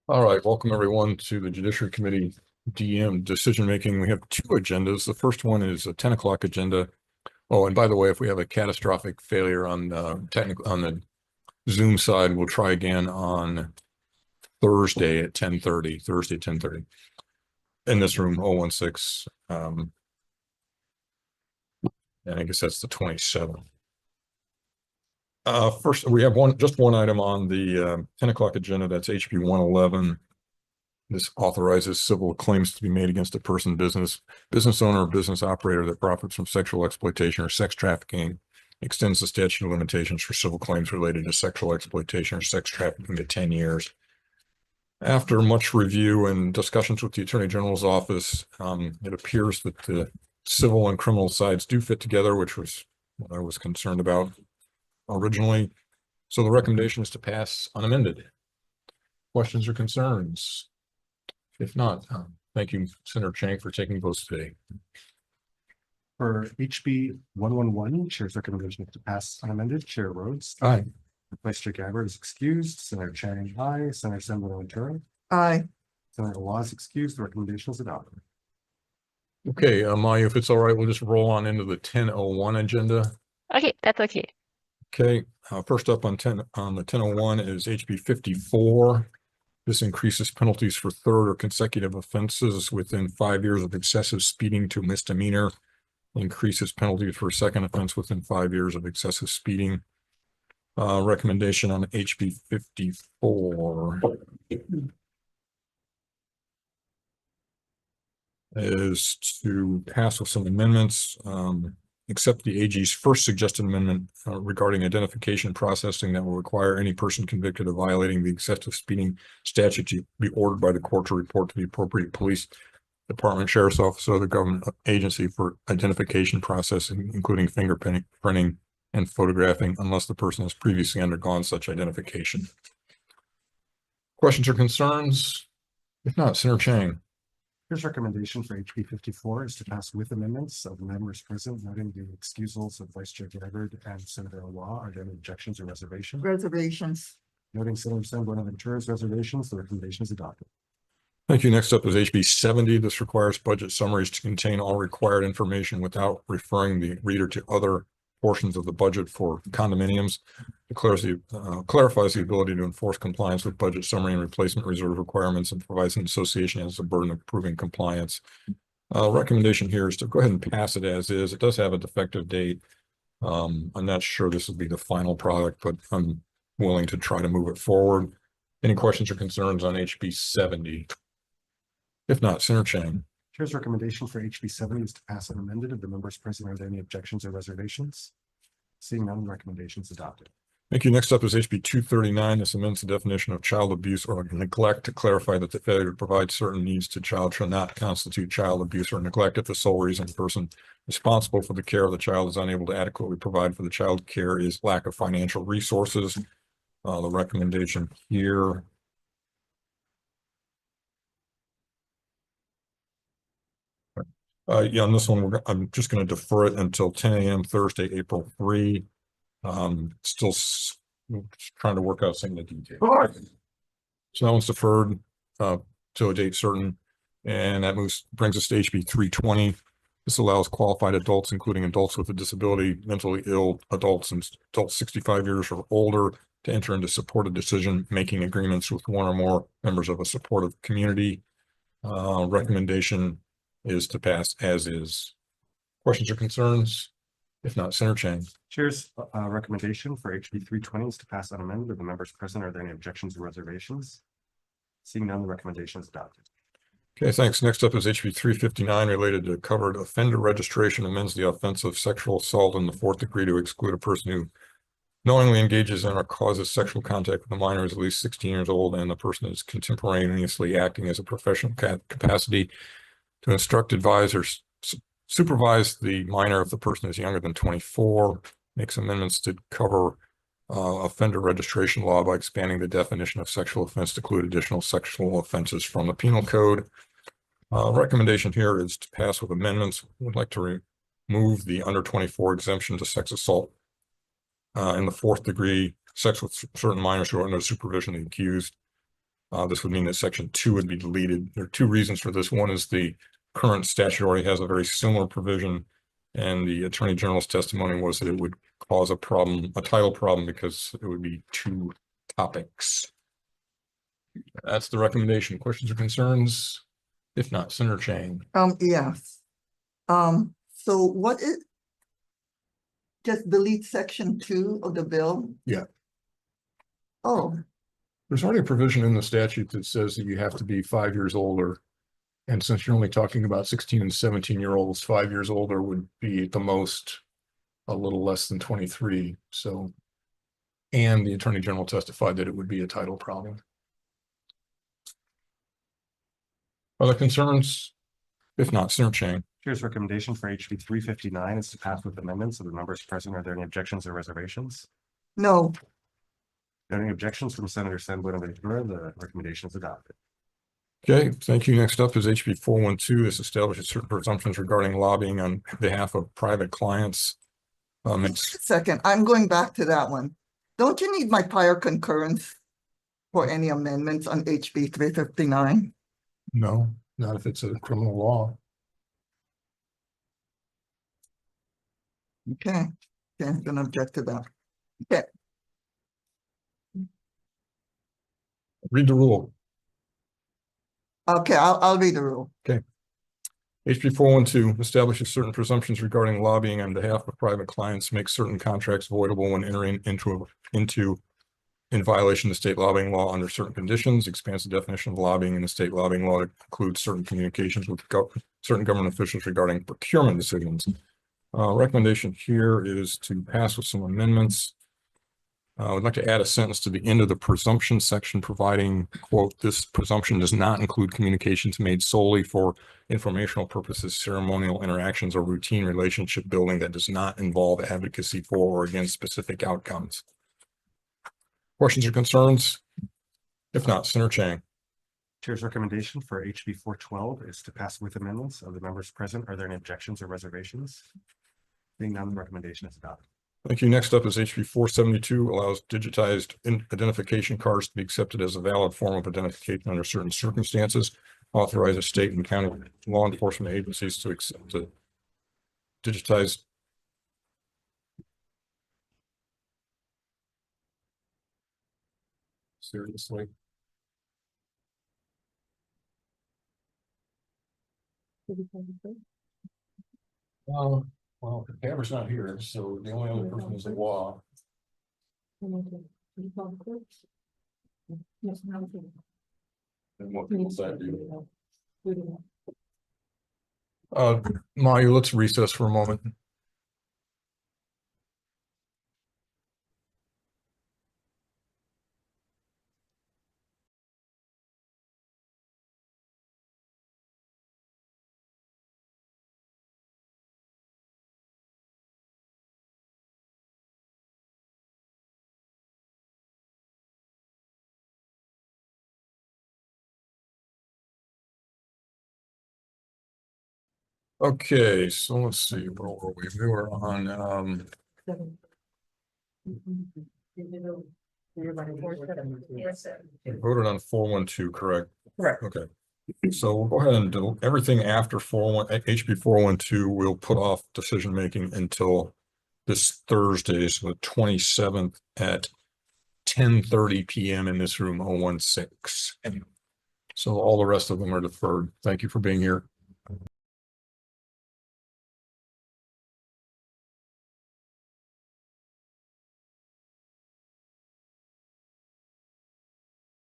All right, welcome everyone to the Judiciary Committee DM decision making. We have two agendas. The first one is a 10 o'clock agenda. Oh, and by the way, if we have a catastrophic failure on the Zoom side, we'll try again on Thursday at 10:30. Thursday 10:30 in this room 016. And I guess that's the 27th. First, we have just one item on the 10 o'clock agenda. That's HB 111. This authorizes civil claims to be made against a person, business owner, or business operator that profits from sexual exploitation or sex trafficking. Extends the statute of limitations for civil claims related to sexual exploitation or sex trafficking to 10 years. After much review and discussions with the Attorney General's office, it appears that the civil and criminal sides do fit together, which was what I was concerned about originally. So the recommendation is to pass unamended. Questions or concerns? If not, thank you, Senator Chang, for taking votes today. For HB 111, Chair's recommendation is to pass unamended. Chair Rhodes. Aye. Vice Chair Gabbard is excused. Senator Chang, aye. Senator Assembly Ventura. Aye. Senator Law is excused. The recommendation is adopted. Okay, Maya, if it's all right, we'll just roll on into the 10:01 agenda. Okay, that's okay. Okay, first up on the 10:01 is HB 54. This increases penalties for third or consecutive offenses within 5 years of excessive speeding to misdemeanor. Increases penalties for a second offense within 5 years of excessive speeding. Recommendation on HB 54 is to pass with some amendments. Accept the AG's first suggested amendment regarding identification processing that will require any person convicted of violating the excessive speeding statute to be ordered by the court to report to the appropriate police department, sheriff's office, or other government agency for identification processing, including fingerprinting and photographing, unless the person has previously undergone such identification. Questions or concerns? If not, Senator Chang. Chair's recommendation for HB 54 is to pass with amendments of the members present, noting the excusals of Vice Chair Gabbard and Senator Law. Are there any objections or reservations? Reservations. Noting Senator Assembly Ventura's reservations, the recommendation is adopted. Thank you. Next up is HB 70. This requires budget summaries to contain all required information without referring the reader to other portions of the budget for condominiums. It clarifies the ability to enforce compliance with budget summary and replacement reserve requirements, and provides an association has the burden of proving compliance. Recommendation here is to go ahead and pass it as is. It does have a defective date. I'm not sure this will be the final product, but I'm willing to try to move it forward. Any questions or concerns on HB 70? If not, Senator Chang. Chair's recommendation for HB 70 is to pass unamended. Of the members present, are there any objections or reservations? Seeing none, the recommendation is adopted. Thank you. Next up is HB 239. This amends the definition of child abuse or neglect to clarify that the failure to provide certain needs to child shall not constitute child abuse or neglect if the sole reason the person responsible for the care of the child is unable to adequately provide for the child care is lack of financial resources. The recommendation here on this one, I'm just going to defer it until 10 a.m. Thursday, April 3. Still trying to work out some of the details. So that one's deferred to a date certain, and that brings us to HB 320. This allows qualified adults, including adults with a disability, mentally ill adults, and adults 65 years or older, to enter into supported decision-making agreements with one or more members of a supportive community. Recommendation is to pass as is. Questions or concerns? If not, Senator Chang. Chair's recommendation for HB 320 is to pass unamended. Of the members present, are there any objections or reservations? Seeing none, the recommendation is adopted. Okay, thanks. Next up is HB 359 related to covered offender registration, amends the offense of sexual assault in the 4th degree to exclude a person who knowingly engages in or causes sexual contact with a minor who is at least 16 years old and the person is contemporaneously acting as a professional capacity to instruct, advise, or supervise the minor if the person is younger than 24. Makes amendments to cover offender registration law by expanding the definition of sexual offense to include additional sexual offenses from the penal code. Recommendation here is to pass with amendments. We'd like to remove the under 24 exemption to sex assault in the 4th degree, sex with certain minors who are under supervision of the accused. This would mean that section 2 would be deleted. There are two reasons for this. One is the current statute already has a very similar provision, and the Attorney General's testimony was that it would cause a problem, a title problem, because it would be two topics. That's the recommendation. Questions or concerns? If not, Senator Chang. Yes. So what is, just delete section 2 of the bill? Yeah. Oh, There's already a provision in the statute that says that you have to be 5 years older. And since you're only talking about 16 and 17-year-olds, 5 years older would be at the most a little less than 23. So, and the Attorney General testified that it would be a title problem. Other concerns? If not, Senator Chang. Chair's recommendation for HB 359 is to pass with amendments of the members present. Are there any objections or reservations? no, Any objections from Senator Sandwood and Ventura? The recommendation is adopted. Okay, thank you. Next up is HB 412. This establishes certain presumptions regarding lobbying on behalf of private clients. just a second, I'm going back to that one. Don't you need my prior concurrence for any amendments on HB 359? No, not if it's a criminal law. Okay, I'm gonna object to that. Okay, Read the rule. okay, I'll read the rule. HB 412 establishes certain presumptions regarding lobbying on behalf of private clients, makes certain contracts voidable when entering in violation of state lobbying law under certain conditions, expands the definition of lobbying in the state lobbying law to include certain communications with certain government officials regarding procurement decisions. Recommendation here is to pass with some amendments. I would like to add a sentence to the end of the presumption section, providing, quote, "This presumption does not include communications made solely for informational purposes, ceremonial interactions, or routine relationship building that does not involve advocacy for or against specific outcomes." Questions or concerns? If not, Senator Chang. Chair's recommendation for HB 412 is to pass with amendments of the members present. Are there any objections or reservations? Being none, the recommendation is adopted. Thank you. Next up is HB 472, allows digitized identification cards to be accepted as a valid form of identification under certain circumstances. Authorizes state and county law enforcement agencies to accept the digitized. Seriously. Well, the camera's not here, so the only other person is the law. And what does that do? Maya, let's recess for a moment. Okay, so let's see, where were we? We were on, we voted on 412, correct? Correct. Okay. So we'll go ahead and do everything after HB 412, we'll put off decision-making until this Thursday, so the 27th at 10:30 PM in this room 016. So all the rest of them are deferred. Thank you for being here.